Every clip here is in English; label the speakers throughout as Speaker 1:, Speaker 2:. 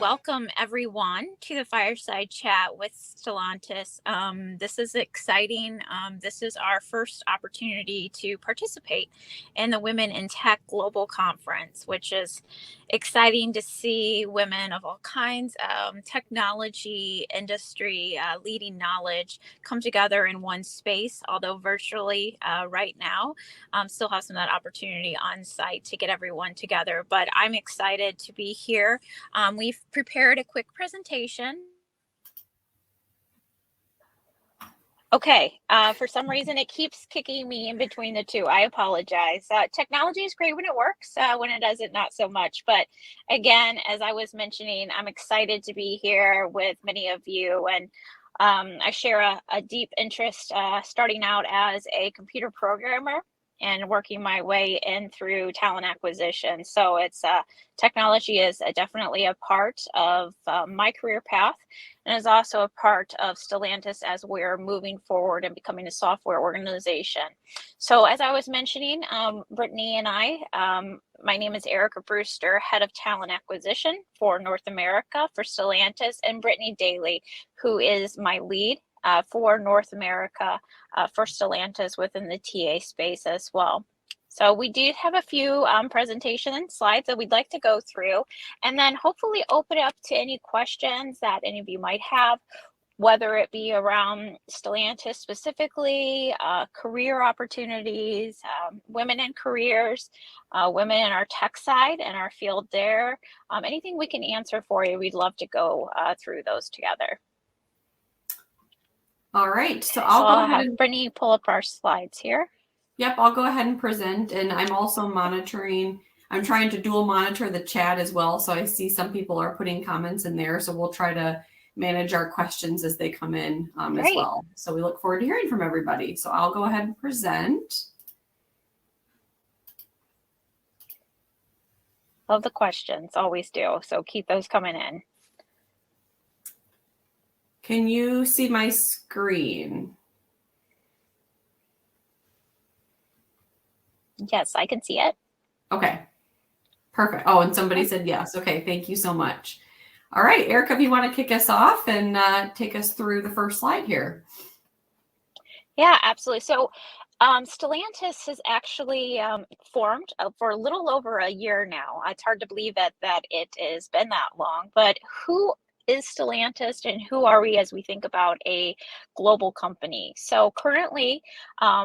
Speaker 1: welcome everyone to the Fireside Chat with Stellantis. This is exciting. This is our first opportunity to participate in the Women in Tech Global Conference, which is exciting to see women of all kinds, technology, industry, leading knowledge come together in one space, although virtually right now. Still have some of that opportunity on site to get everyone together, but I'm excited to be here. We've prepared a quick presentation. Okay, for some reason it keeps kicking me in between the two. I apologize. Technology is great when it works, when it doesn't, not so much. But again, as I was mentioning, I'm excited to be here with many of you. And I share a deep interest starting out as a computer programmer and working my way in through talent acquisition. So it's technology is definitely a part of my career path, and is also a part of Stellantis as we're moving forward and becoming a software organization. So as I was mentioning, Brittany and I, my name is Erica Brewster, head of talent acquisition for North America for Stellantis, and Brittany Daley, who is my lead for North America for Stellantis within the TA space as well. So we do have a few presentation slides that we'd like to go through, and then hopefully open it up to any questions that any of you might have, whether it be around Stellantis specifically, career opportunities, women in careers, women in our tech side and our field there. Anything we can answer for you, we'd love to go through those together.
Speaker 2: All right, so I'll go ahead and
Speaker 1: Brittany pull up our slides here.
Speaker 2: Yep, I'll go ahead and present, and I'm also monitoring. I'm trying to dual monitor the chat as well, so I see some people are putting comments in there, so we'll try to manage our questions as they come in as well. So we look forward to hearing from everybody. So I'll go ahead and present.
Speaker 1: Love the questions, always do, so keep those coming in.
Speaker 2: Can you see my screen?
Speaker 1: Yes, I can see it.
Speaker 2: Okay, perfect. Oh, and somebody said yes. Okay, thank you so much. All right, Erica, if you want to kick us off and take us through the first slide here.
Speaker 1: Yeah, absolutely. So Stellantis has actually formed for a little over a year now. It's hard to believe that it has been that long, but who is Stellantis and who are we as we think about a global company? So currently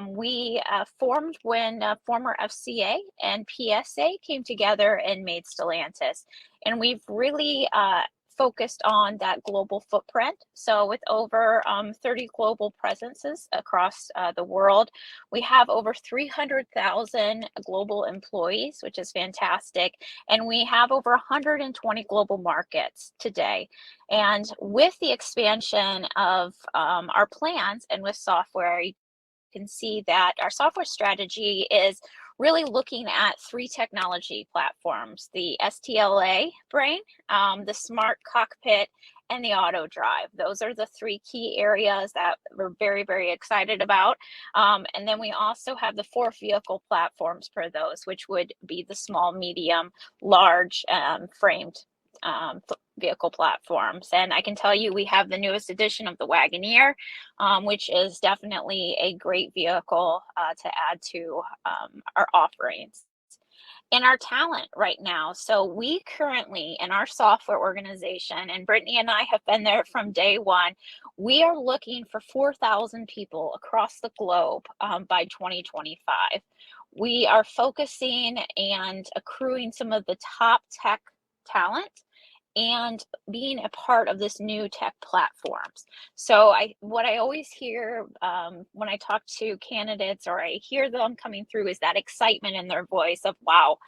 Speaker 1: we formed when former FCA and PSA came together and made Stellantis. And we've really focused on that global footprint. So with over 30 global presences across the world, we have over 300,000 global employees, which is fantastic. And we have over 120 global markets today. And with the expansion of our plans and with software, you can see that our software strategy is really looking at three technology platforms: the STLA brain, the smart cockpit, and the auto drive. Those are the three key areas that we're very, very excited about. And then we also have the four vehicle platforms for those, which would be the small, medium, large framed vehicle platforms. And I can tell you we have the newest edition of the Wagoneer, which is definitely a great vehicle to add to our offerings. And our talent right now. So we currently, in our software organization, and Brittany and I have been there from day one, we are looking for 4,000 people across the globe by 2025. We are focusing and accruing some of the top tech talent and being a part of this new tech platforms. So what I always hear when I talk to candidates or I hear them coming through is that excitement in their voice of, wow,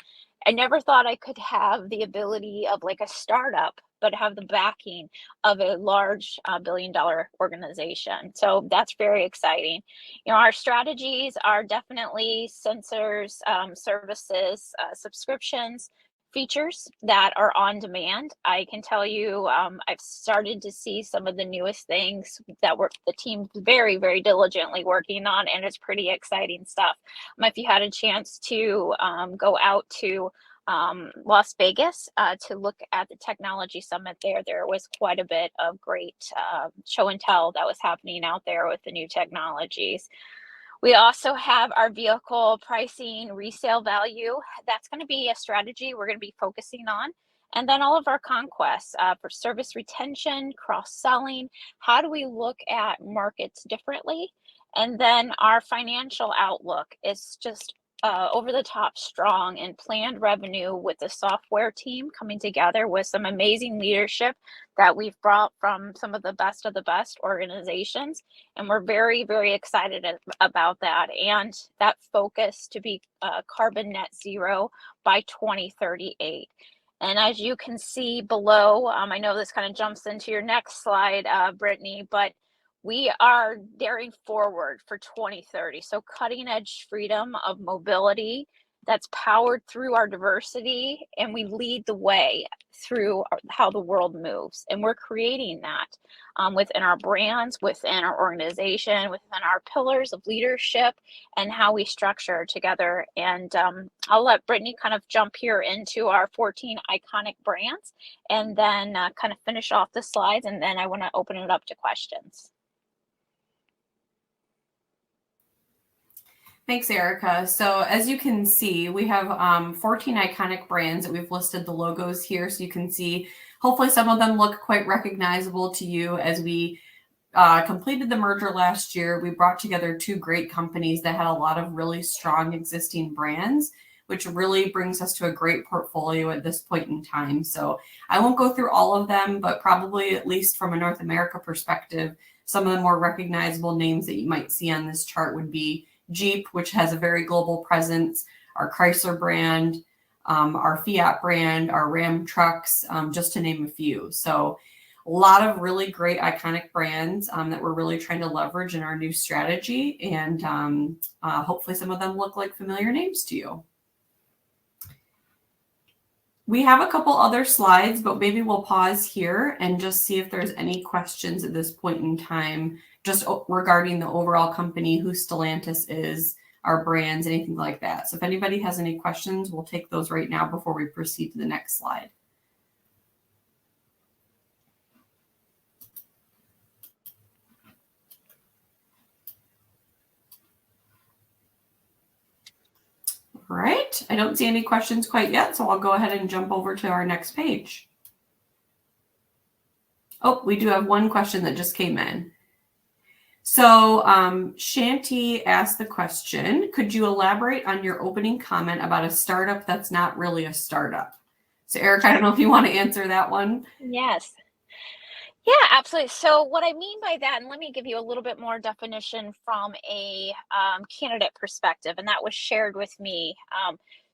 Speaker 1: I never thought I could have the ability of like a startup, but have the backing of a large billion-dollar organization. So that's very exciting. You know, our strategies are definitely sensors, services, subscriptions, features that are on demand. I can tell you, I've started to see some of the newest things that the team very, very diligently working on, and it's pretty exciting stuff. If you had a chance to go out to Las Vegas to look at the technology summit there. There was quite a bit of great show and tell that was happening out there with the new technologies. We also have our vehicle pricing resale value. That's going to be a strategy we're going to be focusing on. And then all of our conquests for service retention, cross-selling. How do we look at markets differently? And then our financial outlook is just over the top strong and planned revenue with the software team coming together with some amazing leadership that we've brought from some of the best organizations. And we're very, very excited about that and that focus to be carbon net zero by 2038. And as you can see below, I know this kind of jumps into your next slide, Brittany, but we are daring forward for 2030. So cutting edge freedom of mobility that's powered through our diversity, and we lead the way through how the world moves. And we're creating that within our brands, within our organization, within our pillars of leadership, and how we structure together. And I'll let Brittany kind of jump here into our 14 iconic brands and then kind of finish off the slides. And then I want to open it up to questions.
Speaker 2: Thanks, Erica. So as you can see, we have 14 iconic brands that we've listed the logos here. So you can see, hopefully some of them look quite recognizable to you. As we completed the merger last year, we brought together two great companies that had a lot of really strong existing brands, which really brings us to a great portfolio at this point in time. So I won't go through all of them, but probably at least from a North America perspective, some of the more recognizable names that you might see on this chart would be Jeep, which has a very global presence, our Chrysler brand, our Fiat brand, our Ram trucks, just to name a few. So a lot of really great iconic brands that we're really trying to leverage in our new strategy. And hopefully some of them look like familiar names to you. We have a couple other slides, but maybe we'll pause here and just see if there's any questions at this point in time, just regarding the overall company, who Stellantis is, our brands, anything like that. So if anybody has any questions, we'll take those right now before we proceed to the next slide. All right, I don't see any questions quite yet, so I'll go ahead and jump over to our next page. Oh, we do have one question that just came in. So Shanti asked the question, could you elaborate on your opening comment about a startup that's not really a startup? So Erica, I don't know if you want to answer that one.
Speaker 1: Yes. Yeah, absolutely. So what I mean by that, and let me give you a little bit more definition from a candidate perspective, and that was shared with me.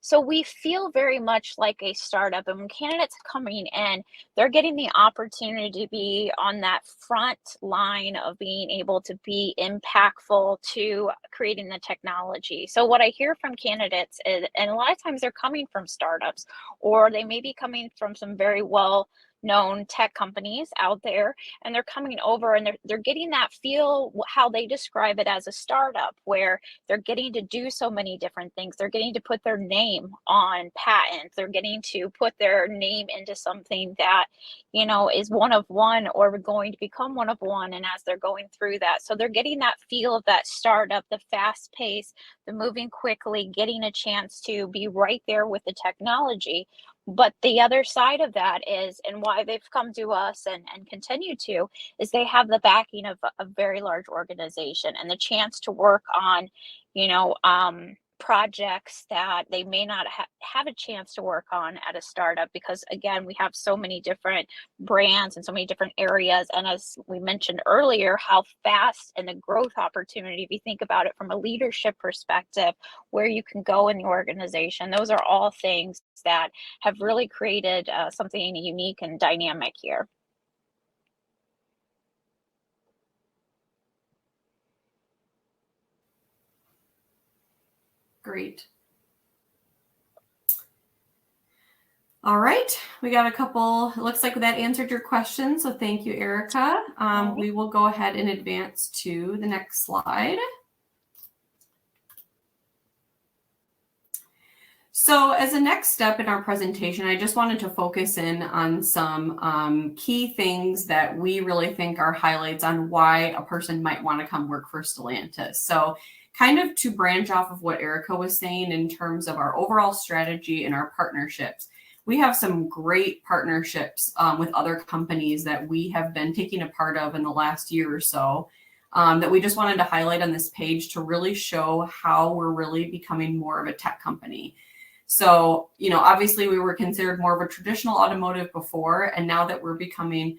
Speaker 1: So we feel very much like a startup, and when candidates are coming in, they're getting the opportunity to be on that front line of being able to be impactful to creating the technology. So what I hear from candidates is, and a lot of times they're coming from startups, or they may be coming from some very well-known tech companies out there, and they're coming over and they're getting that feel, how they describe it, as a startup, where they're getting to do so many different things. They're getting to put their name on patents. They're getting to put their name into something that, you know, is one of one or going to become one of one. And as they're going through that, so they're getting that feel of that startup, the fast pace, the moving quickly, getting a chance to be right there with the technology. But the other side of that is, and why they've come to us and continue to, is they have the backing of a very large organization and the chance to work on, you know, projects that they may not have a chance to work on at a startup, because again, we have so many different brands and so many different areas. And as we mentioned earlier, how fast and the growth opportunity, if you think about it from a leadership perspective, where you can go in the organization, those are all things that have really created something unique and dynamic here.
Speaker 2: Great. All right, we got a couple. It looks like that answered your question, so thank you, Erica. We will go ahead and advance to the next slide. So as a next step in our presentation, I just wanted to focus in on some key things that we really think are highlights on why a person might want to come work for Stellantis. So kind of to branch off of what Erica was saying in terms of our overall strategy and our partnerships. We have some great partnerships with other companies that we have been taking a part of in the last year or so. That we just wanted to highlight on this page to really show how we're really becoming more of a tech company. So, obviously we were considered more of a traditional automotive before, and now that we're becoming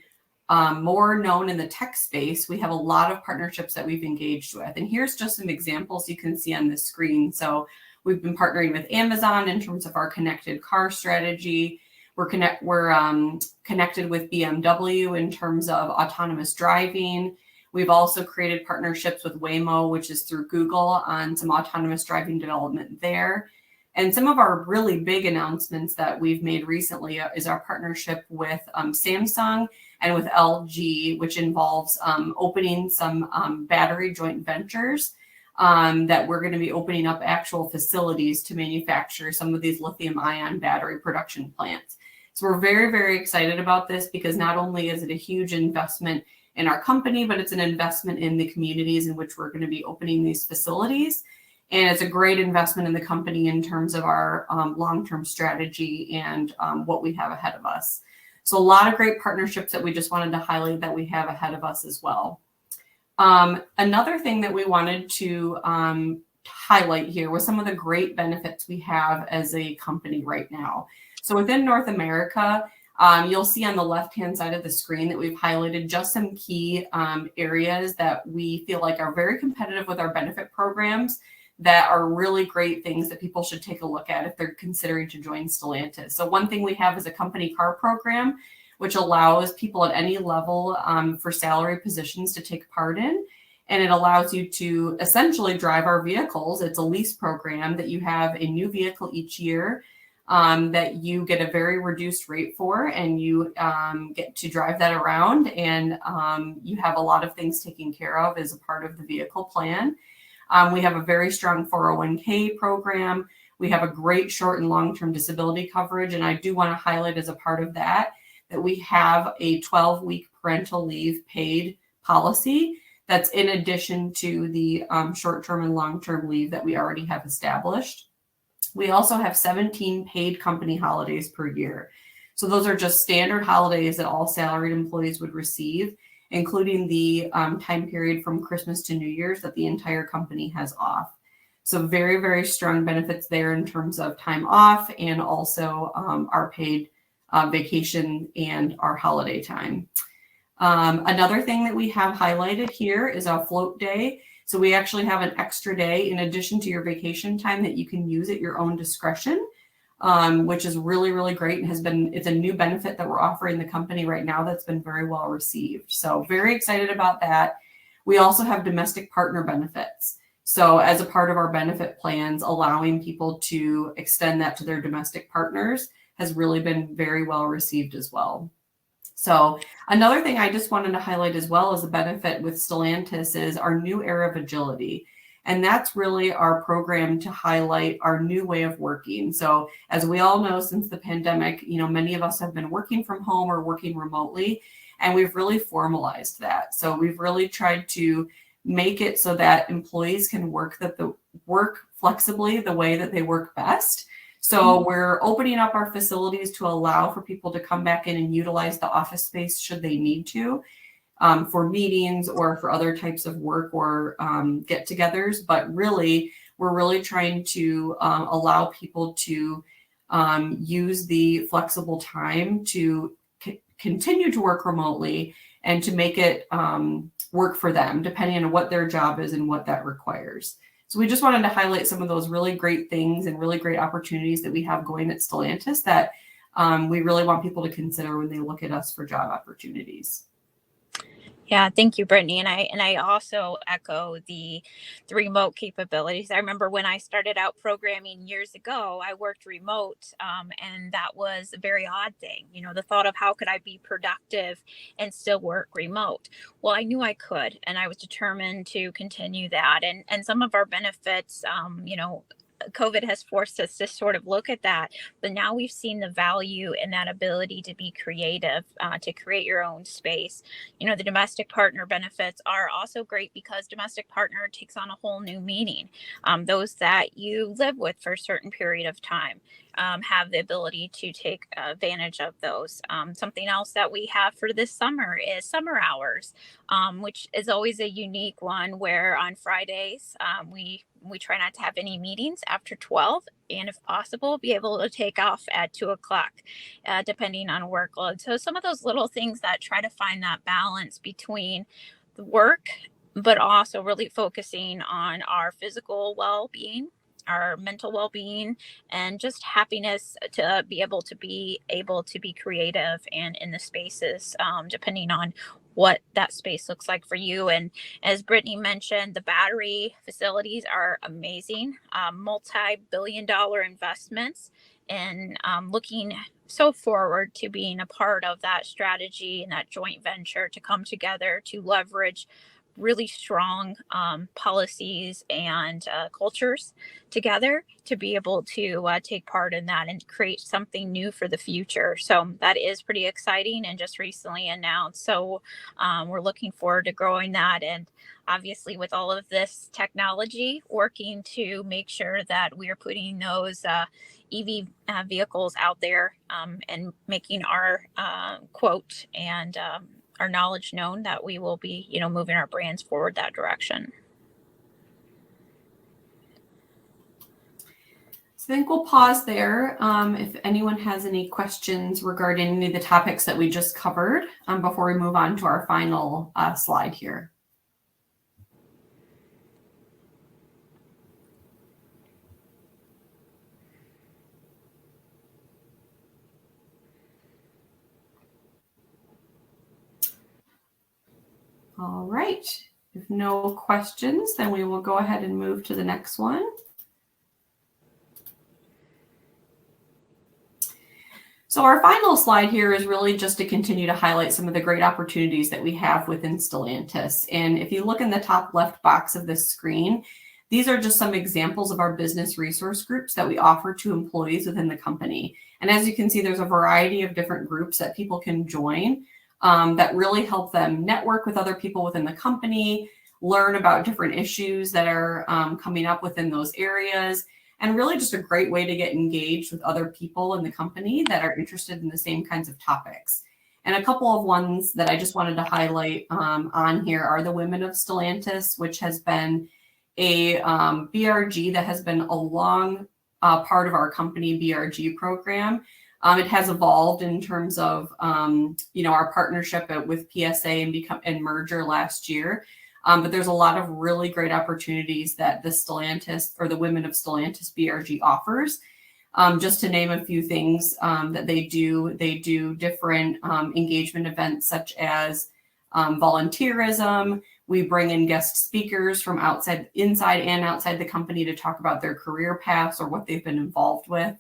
Speaker 2: more known in the tech space, we have a lot of partnerships that we've engaged with. And here's just some examples you can see on the screen. So we've been partnering with Amazon in terms of our connected car strategy. We're connected with BMW in terms of autonomous driving. We've also created partnerships with Waymo, which is through Google, on some autonomous driving development there. And some of our really big announcements that we've made recently is our partnership with Samsung and with LG, which involves opening some battery joint ventures that we're going to be opening up actual facilities to manufacture some of these lithium-ion battery production plants. So we're very, very excited about this because not only is it a huge investment in our company, but it's an investment in the communities in which we're going to be opening these facilities. And it's a great investment in the company in terms of our long-term strategy and what we have ahead of us. So a lot of great partnerships that we just wanted to highlight that we have ahead of us as well. Another thing that we wanted to highlight here was some of the great benefits we have as a company right now. So within North America, you'll see on the left-hand side of the screen that we've highlighted just some key areas that we feel like are very competitive with our benefit programs that are really great things that people should take a look at if they're considering to join Stellantis. So one thing we have is a company car program, which allows people at any level for salary positions to take part in. And it allows you to essentially drive our vehicles. It's a lease program that you have a new vehicle each year that you get a very reduced rate for, and you get to drive that around, and you have a lot of things taken care of as a part of the vehicle plan. We have a very strong 401k program. We have a great short and long-term disability coverage. And I do want to highlight as a part of that we have a 12-week parental leave paid policy that's in addition to the short-term and long-term leave that we already have established. We also have 17 paid company holidays per year. So those are just standard holidays that all salaried employees would receive, including the time period from Christmas to New Year's that the entire company has off. So very, very strong benefits there in terms of time off and also our paid vacation and our holiday time. Another thing that we have highlighted here is our float day. So we actually have an extra day in addition to your vacation time that you can use at your own discretion, which is really, really great and it's a new benefit that we're offering the company right now that's been very well received. So very excited about that. We also have domestic partner benefits. So as a part of our benefit plans, allowing people to extend that to their domestic partners has really been very well received as well. So another thing I just wanted to highlight as well as a benefit with Stellantis is our new era of agility. And that's really our program to highlight our new way of working. So as we all know, since the pandemic, many of us have been working from home or working remotely, and we've really formalized that. So we've really tried to make it so that employees can work flexibly the way that they work best. So we're opening up our facilities to allow for people to come back in and utilize the office space should they need to for meetings or for other types of work or get-togethers. But really, we're really trying to allow people to use the flexible time to continue to work remotely and to make it work for them, depending on what their job is and what that requires. So we just wanted to highlight some of those really great things and really great opportunities that we have going at Stellantis that we really want people to consider when they look at us for job opportunities.
Speaker 1: Yeah, thank you, Brittany. And I also echo the remote capabilities. I remember when I started out programming years ago, I worked remote, and that was a very odd thing. The thought of how could I be productive and still work remote? Well, I knew I could, and I was determined to continue that. And some of our benefits, COVID has forced us to sort of look at that. But now we've seen the value in that ability to be creative, to create your own space. The domestic partner benefits are also great because domestic partner takes on a whole new meaning. Those that you live with for a certain period of time have the ability to take advantage of those. Something else that we have for this summer is summer hours, which is always a unique one where on Fridays we try not to have any meetings after 12, and if possible be able to take off at 2 o'clock, depending on workload. So some of those little things that try to find that balance between the work but also really focusing on our physical well-being, our mental well-being, and just happiness to be able to be creative and in the spaces, depending on what that space looks like for you. And as Brittany mentioned, the battery facilities are amazing, multi-billion-dollar investments, and looking so forward to being a part of that strategy and that joint venture to come together to leverage really strong policies and cultures together to be able to take part in that and create something new for the future. So that is pretty exciting and just recently announced. So we're looking forward to growing that. And obviously with all of this technology, working to make sure that we are putting those EV vehicles out there, and making our quote and our knowledge known that we will be, moving our brands forward that direction.
Speaker 2: So I think we'll pause there. If anyone has any questions regarding any of the topics that we just covered, before we move on to our final slide here. All right, if no questions, then we will go ahead and move to the next one. So our final slide here is really just to continue to highlight some of the great opportunities that we have within Stellantis. And if you look in the top left box of this screen, these are just some examples of our business resource groups that we offer to employees within the company. And as you can see, there's a variety of different groups that people can join, that really help them network with other people within the company, learn about different issues that are coming up within those areas, and really just a great way to get engaged with other people in the company that are interested in the same kinds of topics. And a couple of ones that I just wanted to highlight on here are the Women of Stellantis, which has been a BRG that has been a long part of our company BRG program. It has evolved in terms of, our partnership with PSA and merger last year. But there's a lot of really great opportunities that the Stellantis or the Women of Stellantis BRG offers. Just to name a few things that they do different engagement events such as volunteerism. We bring in guest speakers from inside and outside the company to talk about their career paths or what they've been involved with.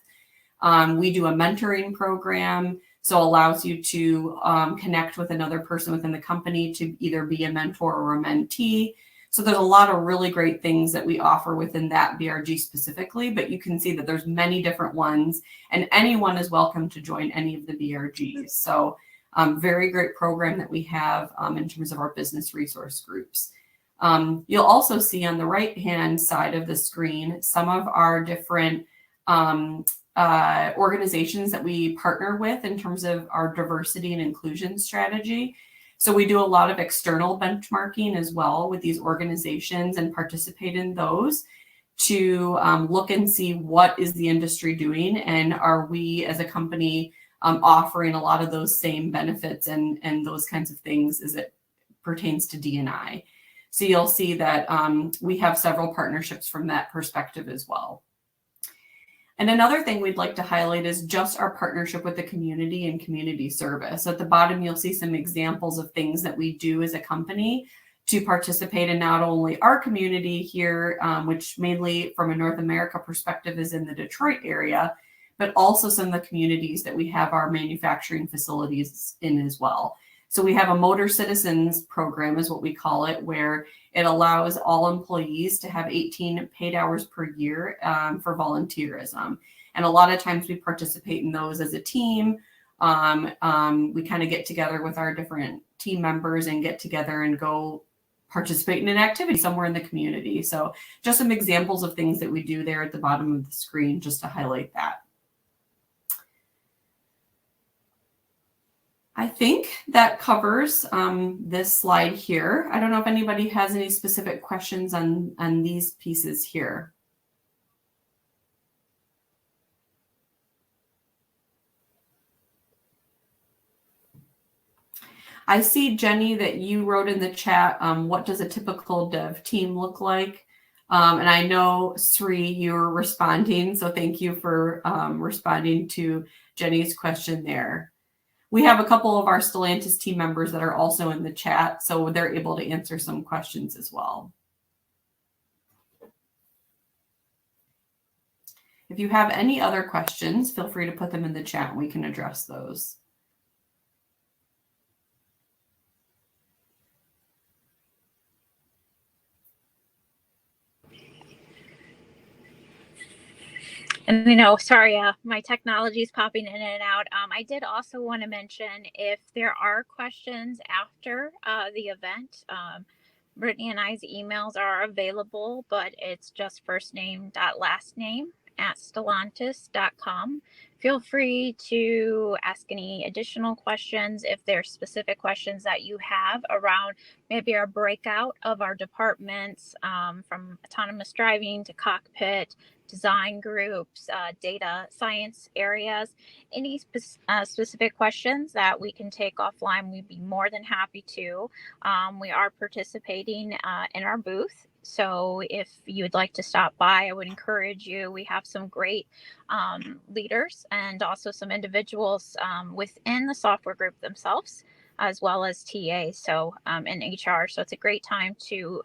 Speaker 2: We do a mentoring program, so allows you to connect with another person within the company to either be a mentor or a mentee. So there's a lot of really great things that we offer within that BRG specifically, but you can see that there's many different ones, and anyone is welcome to join any of the BRGs. So very great program that we have in terms of our business resource groups. You'll also see on the right-hand side of the screen some of our different organizations that we partner with in terms of our diversity and inclusion strategy. So we do a lot of external benchmarking as well with these organizations and participate in those to look and see what is the industry doing, and are we as a company offering a lot of those same benefits and those kinds of things as it pertains to D&I. So you'll see that we have several partnerships from that perspective as well. And another thing we'd like to highlight is just our partnership with the community and community service. So at the bottom, you'll see some examples of things that we do as a company to participate in not only our community here, which mainly from a North America perspective is in the Detroit area, but also some of the communities that we have our manufacturing facilities in as well. So we have a Motor Citizens program is what we call it, where it allows all employees to have 18 paid hours per year for volunteerism. And a lot of times we participate in those as a team. We kind of get together with our different team members and get together and go participate in an activity somewhere in the community. So just some examples of things that we do there at the bottom of the screen, just to highlight that. I think that covers this slide here. I don't know if anybody has any specific questions on these pieces here. I see, Jenny, that you wrote in the chat, what does a typical dev team look like? And I know, Sri, you were responding, so thank you for responding to Jenny's question there. We have a couple of our Stellantis team members that are also in the chat, so they're able to answer some questions as well. If you have any other questions, feel free to put them in the chat and we can address those.
Speaker 1: And sorry, my technology is popping in and out. I did also want to mention, if there are questions after the event, Brittany and I's emails are available, but it's just first name dot last name at Stellantis.com. Feel free to ask any additional questions if there's specific questions that you have around maybe our breakout of our departments, from autonomous driving to cockpit, design groups, data science areas. Any specific questions that we can take offline, we'd be more than happy to. We are participating in our booth, so if you would like to stop by, I would encourage you. We have some great leaders and also some individuals within the software group themselves, as well as TA, so in HR. So it's a great time to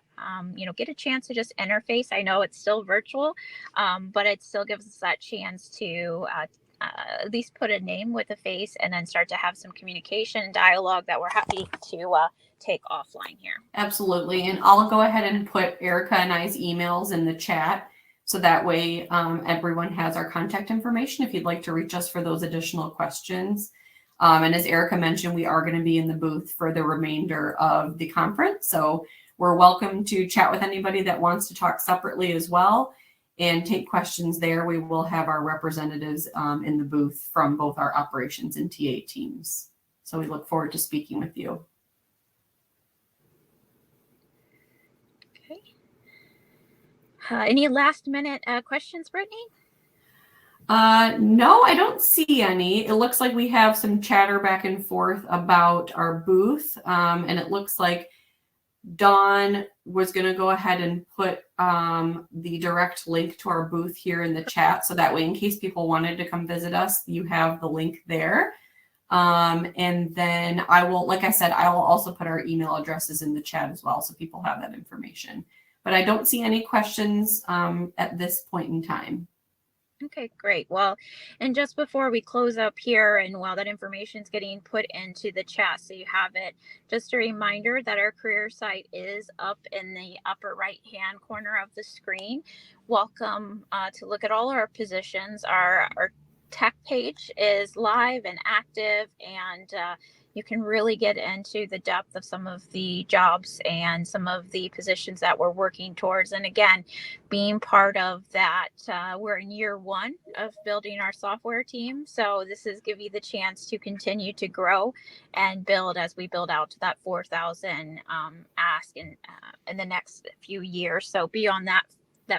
Speaker 1: get a chance to just interface. I know it's still virtual, but it still gives us that chance to at least put a name with a face and then start to have some communication and dialogue that we're happy to take offline here.
Speaker 2: Absolutely. And I'll go ahead and put Erica and I's emails in the chat, so that way everyone has our contact information if you'd like to reach us for those additional questions. And as Erica mentioned, we are going to be in the booth for the remainder of the conference. So we're welcome to chat with anybody that wants to talk separately as well and take questions there. We will have our representatives in the booth from both our operations and TA teams. So we look forward to speaking with you.
Speaker 1: Okay. Any last minute questions, Brittany?
Speaker 2: No, I don't see any. It looks like we have some chatter back and forth about our booth. And it looks like Dawn was going to go ahead and put the direct link to our booth here in the chat. So that way, in case people wanted to come visit us, you have the link there. And then I will, like I said, I will also put our email addresses in the chat as well, so people have that information. But I don't see any questions at this point in time.
Speaker 1: Okay, great. Well, and just before we close up here, and while that information is getting put into the chat, so you have it, just a reminder that our career site is up in the upper right-hand corner of the screen. Welcome to look at all our positions. Our tech page is live and active, and you can really get into the depth of some of the jobs and some of the positions that we're working towards. And again, being part of that, we're in year one of building our software team. So this is give you the chance to continue to grow and build as we build out to that 4,000 ask in the next few years. So beyond that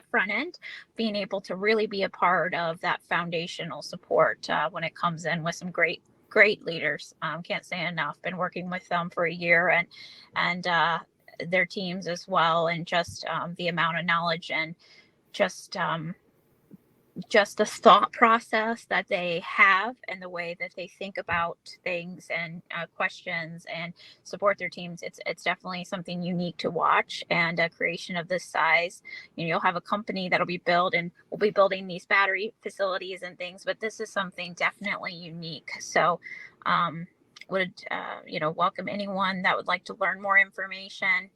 Speaker 1: front end, being able to really be a part of that foundational support when it comes in with some great leaders. Can't say enough. Been working with them for a year, and their teams as well, and just the amount of knowledge and just the thought process that they have and the way that they think about things and questions and support their teams. It's definitely something unique to watch, and a creation of this size. You'll have a company that'll be built and will be building these battery facilities and things, but this is something definitely unique. So would welcome anyone that would like to learn more information,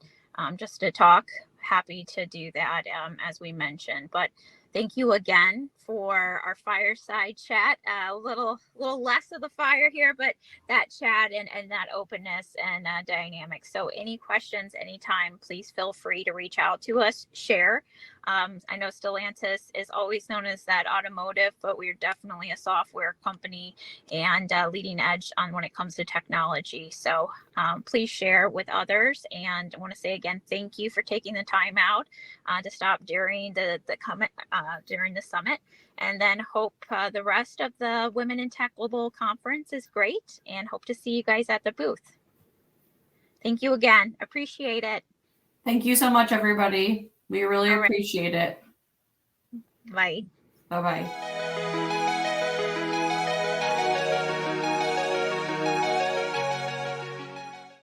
Speaker 1: just to talk. Happy to do that, as we mentioned. But thank you again for our fireside chat. A little less of the fire here, but that chat and that openness and dynamic. So any questions anytime, please feel free to reach out to us, share. I know Stellantis is always known as that automotive, but we're definitely a software company and leading edge on when it comes to technology. So please share with others. And I want to say again, thank you for taking the time out to stop during during the summit. And then hope the rest of the Women in Tech Global Conference is great, and hope to see you guys at the booth. Thank you again. Appreciate it.
Speaker 2: Thank you so much, everybody. We really appreciate it.
Speaker 1: Bye.
Speaker 2: Bye-bye.